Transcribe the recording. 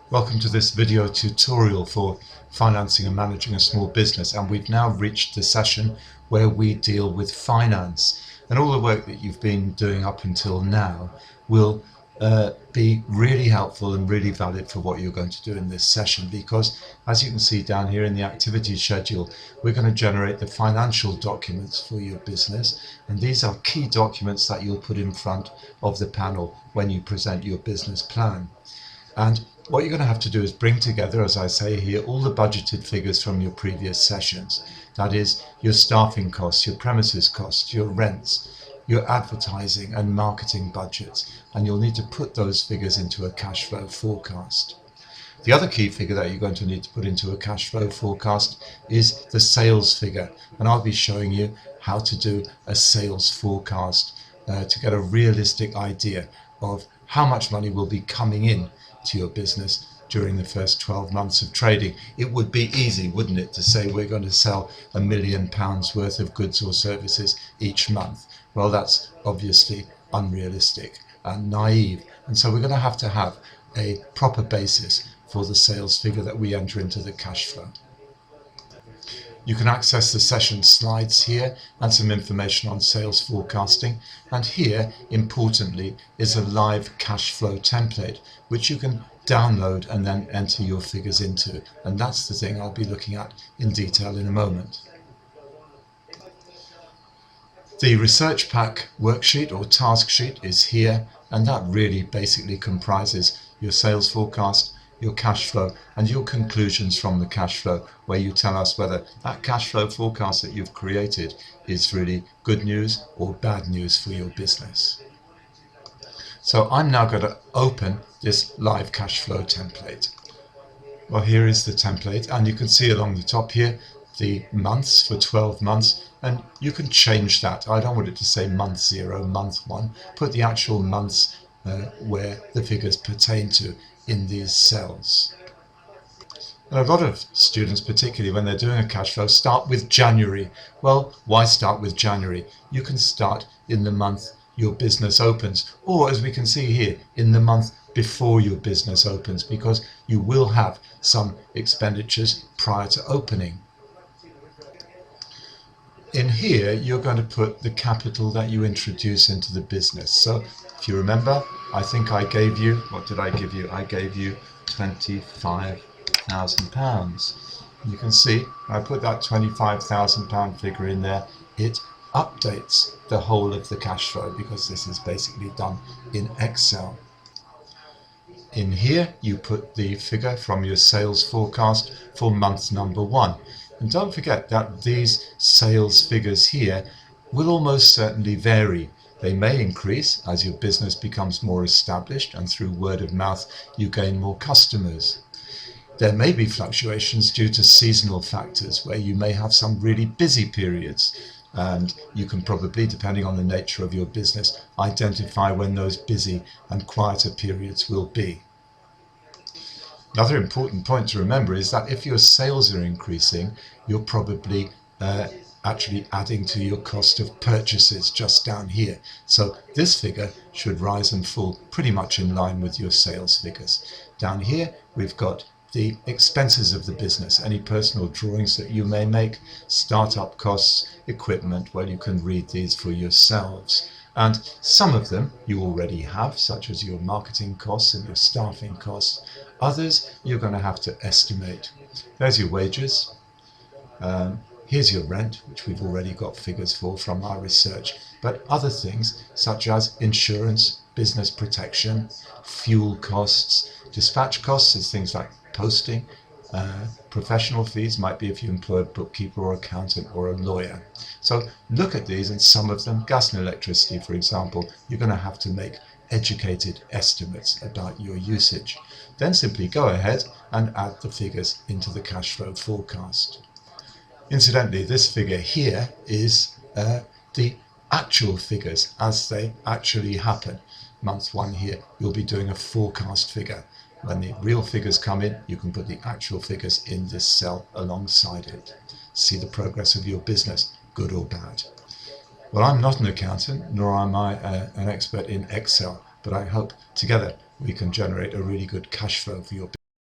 Welcome to this video tutorial for financing and managing a small business, and we've now reached the session where we deal with finance, and all the work that you've been doing up until now will be really helpful and really valid for what you're going to do in this session, because as you can see down here in the activity schedule, we're going to generate the financial documents for your business, and these are key documents that you'll put in front of the panel when you present your business plan. And what you're going to have to do is bring together, as I say here, all the budgeted figures from your previous sessions. That is your staffing costs, your premises costs, your rents, your advertising and marketing budgets, and you'll need to put those figures into a cash flow forecast. The other key figure that you're going to need to put into a cash flow forecast is the sales figure, and I'll be showing you how to do a sales forecast to get a realistic idea of how much money will be coming in to your business during the first 12 months of trading. It would be easy, wouldn't it, to say we're going to sell £1 million worth of goods or services each month. Well, that's obviously unrealistic and naive, and so we're going to have a proper basis for the sales figure that we enter into the cash flow. You can access the session slides here and some information on sales forecasting, and here importantly is a live cash flow template which you can download and then enter your figures into, and that's the thing I'll be looking at in detail in a moment. The research pack worksheet or task sheet is here, and that really basically comprises your sales forecast, your cash flow and your conclusions from the cash flow, where you tell us whether that cash flow forecast that you've created is really good news or bad news for your business. So I'm now going to open this live cash flow template. Well, here is the template, and you can see along the top here the months for 12 months, and you can change that. I don't want it to say month 0, month 1. Put the actual months where the figures pertain to in these cells. And a lot of students, particularly when they're doing a cash flow, start with January. Well, why start with January? You can start in the month your business opens, or as we can see here, in the month before your business opens, because you will have some expenditures prior to opening. In here, you're going to put the capital that you introduce into the business. So if you remember, I think I gave you, what did I give you? I gave you £25,000. You can see I put that £25,000 figure in there. It updates the whole of the cash flow because this is basically done in Excel. In here, you put the figure from your sales forecast for month number 1. And don't forget that these sales figures here will almost certainly vary. They may increase as your business becomes more established and through word of mouth you gain more customers. There may be fluctuations due to seasonal factors where you may have some really busy periods, and you can probably, depending on the nature of your business, identify when those busy and quieter periods will be. Another important point to remember is that if your sales are increasing, you're probably actually adding to your cost of purchases just down here. So this figure should rise and fall pretty much in line with your sales figures. Down here we've got the expenses of the business, any personal drawings that you may make, startup costs, equipment. Well, you can read these for yourselves. And some of them you already have, such as your marketing costs and your staffing costs. Others you're going to have to estimate. There's your wages. Here's your rent, which we've already got figures for from our research. But other things such as insurance, business protection, fuel costs, dispatch costs is things like posting, professional fees might be if you employ a bookkeeper or accountant or a lawyer. So look at these, and some of them, gas and electricity for example, you're going to have to make educated estimates about your usage. Then simply go ahead and add the figures into the cash flow forecast. Incidentally, this figure here is the actual figures as they actually happen. Month 1 here, you'll be doing a forecast figure. When the real figures come in, you can put the actual figures in this cell alongside it. See the progress of your business, good or bad. Well, I'm not an accountant, nor am I an expert in Excel, but I hope together we can generate a really good cash flow for your